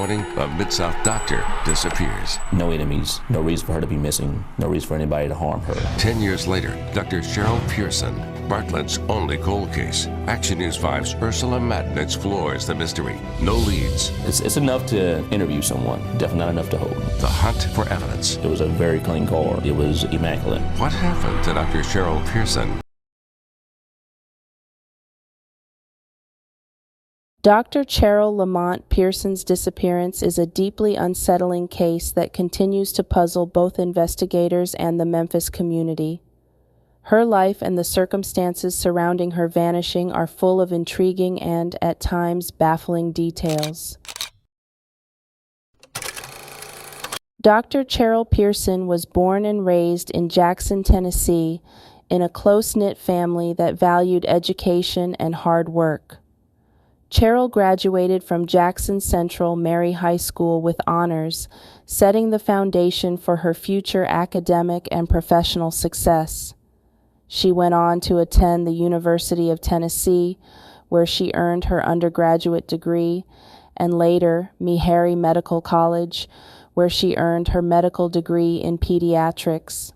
morning, a Mid-South doctor disappears. No enemies, no reason for her to be missing, no reason for anybody to harm her. 10 years later, Dr. Cherryl Pearson, Bartlett's only cold case. Action News 5's Ursula Madden explores the mystery. No leads. It's enough to interview someone, definitely not enough to hold. The hunt for evidence. It was a very clean car. It was immaculate. What happened to Dr. Cherryl Pearson? Dr. Cherryl Lamont Pearson's disappearance is a deeply unsettling case that continues to puzzle both investigators and the Memphis community. Her life and the circumstances surrounding her vanishing are full of intriguing and, at times, baffling details. Dr. Cherryl Pearson was born and raised in Jackson, Tennessee, in a close-knit family that valued education and hard work. Cherryl graduated from Jackson Central Mary High School with honors, setting the foundation for her future academic and professional success. She went on to attend the University of Tennessee, where she earned her undergraduate degree, and later Meharry Medical College, where she earned her medical degree in pediatrics.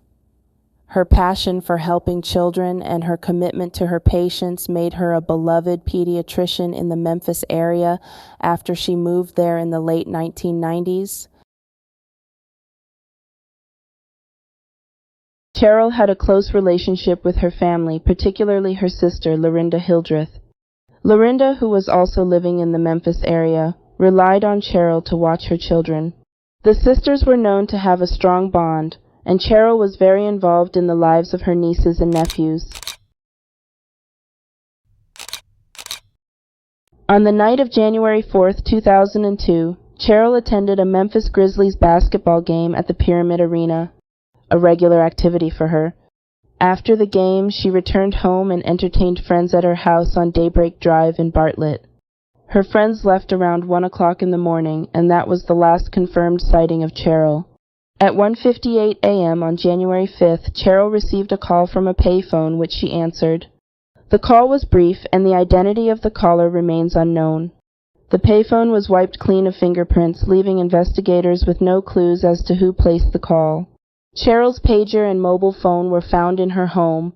Her passion for helping children and her commitment to her patients made her a beloved pediatrician in the Memphis area after she moved there in the late 1990s. Cherryl had a close relationship with her family, particularly her sister, Lorinda Hildreth. Lorinda, who was also living in the Memphis area, relied on Cherryl to watch her children. The sisters were known to have a strong bond, and Cherryl was very involved in the lives of her nieces and nephews. On the night of January 4th, 2002, Cherryl attended a Memphis Grizzlies basketball game at the Pyramid Arena, a regular activity for her. After the game, she returned home and entertained friends at her house on Daybreak Drive in Bartlett. Her friends left around 1 o'clock in the morning, and that was the last confirmed sighting of Cherryl. At 1:58 a.m. on January 5th, Cherryl received a call from a payphone, which she answered. The call was brief, and the identity of the caller remains unknown. The payphone was wiped clean of fingerprints, leaving investigators with no clues as to who placed the call. Cheryl's pager and mobile phone were found in her home,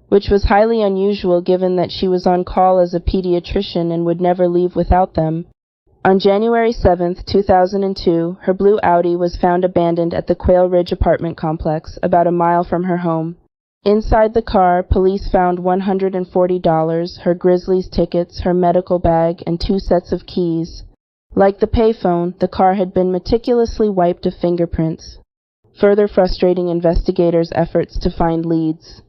which was highly unusual given that she was on call as a pediatrician and would never leave without them. On January 7, 2002, her blue Audi was found abandoned at the Quail Ridge apartment complex, about a mile from her home. Inside the car, police found $140, her Grizzlies tickets, her medical bag, and 2 sets of keys. Like the payphone, the car had been meticulously wiped of fingerprints, further frustrating investigators' efforts to find leads.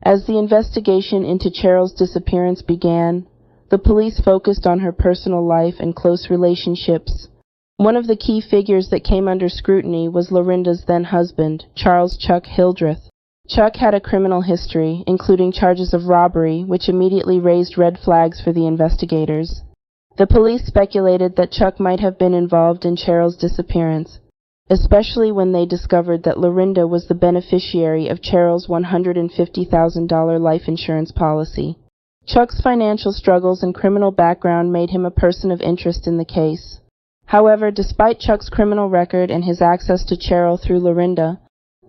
As the investigation into Cheryl's disappearance began, the police focused on her personal life and close relationships. One of the key figures that came under scrutiny was Lorinda's then-husband, Charles Chuck Hildreth. Chuck had a criminal history, including charges of robbery, which immediately raised red flags for the investigators. The police speculated that Chuck might have been involved in Cheryl's disappearance, especially when they discovered that Lorinda was the beneficiary of Cheryl's $150,000 life insurance policy. Chuck's financial struggles and criminal background made him a person of interest in the case. However, despite Chuck's criminal record and his access to Cherryl through Lorinda,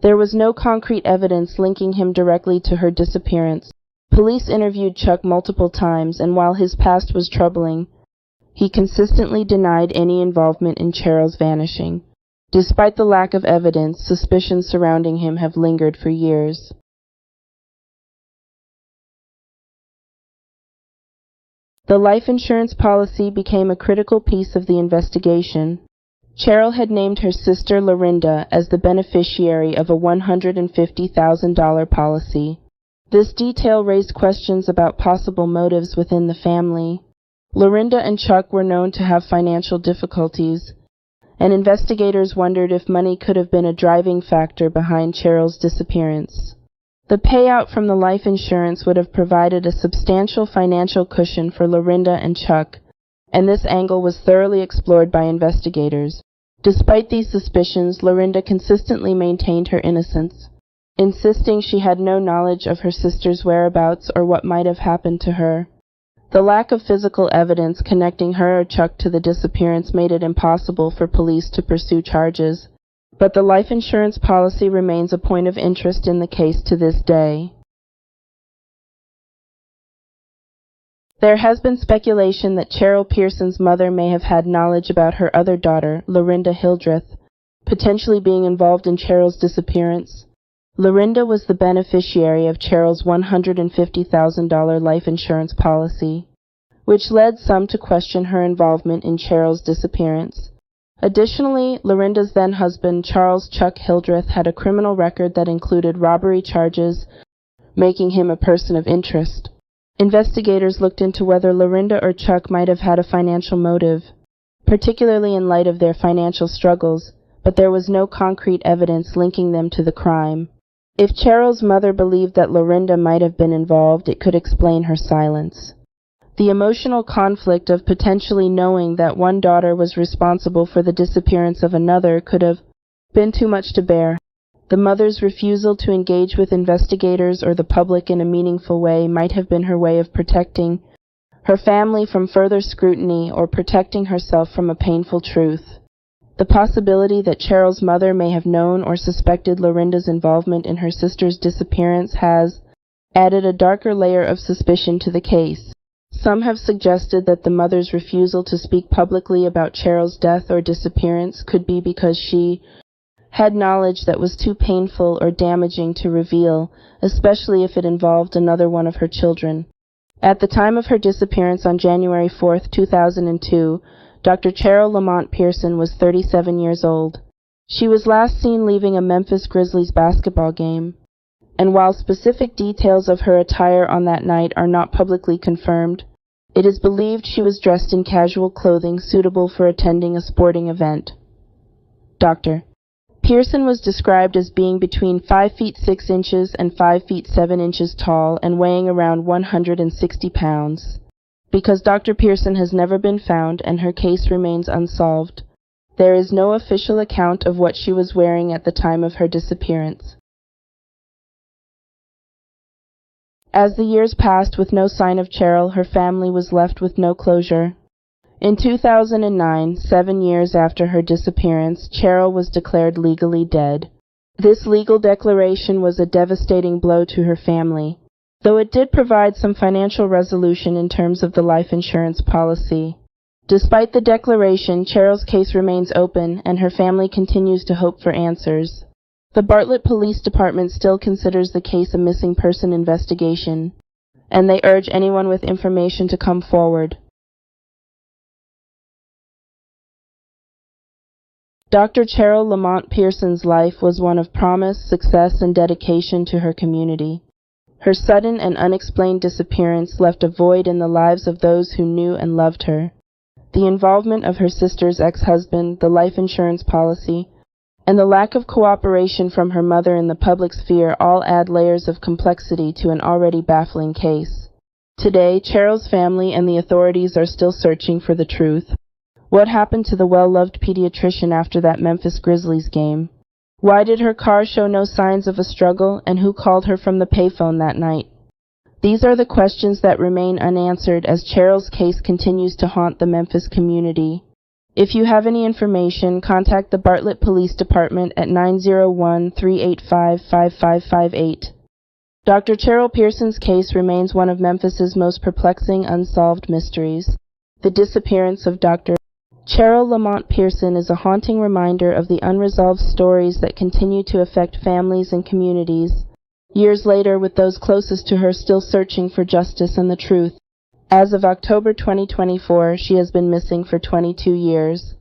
there was no concrete evidence linking him directly to her disappearance. Police interviewed Chuck multiple times, and while his past was troubling, he consistently denied any involvement in Cheryl's vanishing. Despite the lack of evidence, suspicions surrounding him have lingered for years. The life insurance policy became a critical piece of the investigation. Cherryl had named her sister Lorinda as the beneficiary of a $150,000 policy. This detail raised questions about possible motives within the family. Lorinda and Chuck were known to have financial difficulties, and investigators wondered if money could have been a driving factor behind Cheryl's disappearance. The payout from the life insurance would have provided a substantial financial cushion for Lorinda and Chuck, and this angle was thoroughly explored by investigators. Despite these suspicions, Lorinda consistently maintained her innocence, insisting she had no knowledge of her sister's whereabouts or what might have happened to her. The lack of physical evidence connecting her or Chuck to the disappearance made it impossible for police to pursue charges, but the life insurance policy remains a point of interest in the case to this day. There has been speculation that Cherryl Pearson's mother may have had knowledge about her other daughter, Lorinda Hildreth, potentially being involved in Cheryl's disappearance. Lorinda was the beneficiary of Cheryl's $150,000 life insurance policy, which led some to question her involvement in Cheryl's disappearance. Additionally, Lorinda's then-husband, Charles Chuck Hildreth, had a criminal record that included robbery charges, making him a person of interest. Investigators looked into whether Lorinda or Chuck might have had a financial motive, particularly in light of their financial struggles, but there was no concrete evidence linking them to the crime. If Cheryl's mother believed that Lorinda might have been involved, it could explain her silence. The emotional conflict of potentially knowing that one daughter was responsible for the disappearance of another could have been too much to bear. The mother's refusal to engage with investigators or the public in a meaningful way might have been her way of protecting her family from further scrutiny or protecting herself from a painful truth. The possibility that Cheryl's mother may have known or suspected Lorinda's involvement in her sister's disappearance has added a darker layer of suspicion to the case. Some have suggested that the mother's refusal to speak publicly about Cheryl's death or disappearance could be because she had knowledge that was too painful or damaging to reveal, especially if it involved another one of her children. At the time of her disappearance on January 4, 2002, Dr. Cherryl Lamont Pearson was 37 years old. She was last seen leaving a Memphis Grizzlies basketball game, and while specific details of her attire on that night are not publicly confirmed, it is believed she was dressed in casual clothing suitable for attending a sporting event. Dr. Pearson was described as being between 5 feet 6 inches and 5 feet 7 inches tall and weighing around 160 pounds. Because Dr. Pearson has never been found and her case remains unsolved, there is no official account of what she was wearing at the time of her disappearance. As the years passed with no sign of Cherryl, her family was left with no closure. In 2009, 7 years after her disappearance, Cherryl was declared legally dead. This legal declaration was a devastating blow to her family, though it did provide some financial resolution in terms of the life insurance policy. Despite the declaration, Cheryl's case remains open, and her family continues to hope for answers. The Bartlett Police Department still considers the case a missing person investigation, and they urge anyone with information to come forward. Dr. Cherryl Lamont Pearson's life was one of promise, success, and dedication to her community. Her sudden and unexplained disappearance left a void in the lives of those who knew and loved her. The involvement of her sister's ex-husband, the life insurance policy, and the lack of cooperation from her mother in the public sphere all add layers of complexity to an already baffling case. Today, Cheryl's family and the authorities are still searching for the truth. What happened to the well-loved pediatrician after that Memphis Grizzlies game? Why did her car show no signs of a struggle, and who called her from the payphone that night? These are the questions that remain unanswered as Cheryl's case continues to haunt the Memphis community. If you have any information, contact the Bartlett Police Department at 901-385-5558. Dr. Cherryl Pearson's case remains one of Memphis's most perplexing unsolved mysteries. The disappearance of Dr. Cherryl Lamont Pearson is a haunting reminder of the unresolved stories that continue to affect families and communities, years later with those closest to her still searching for justice and the truth. As of October 2024, she has been missing for 22 years.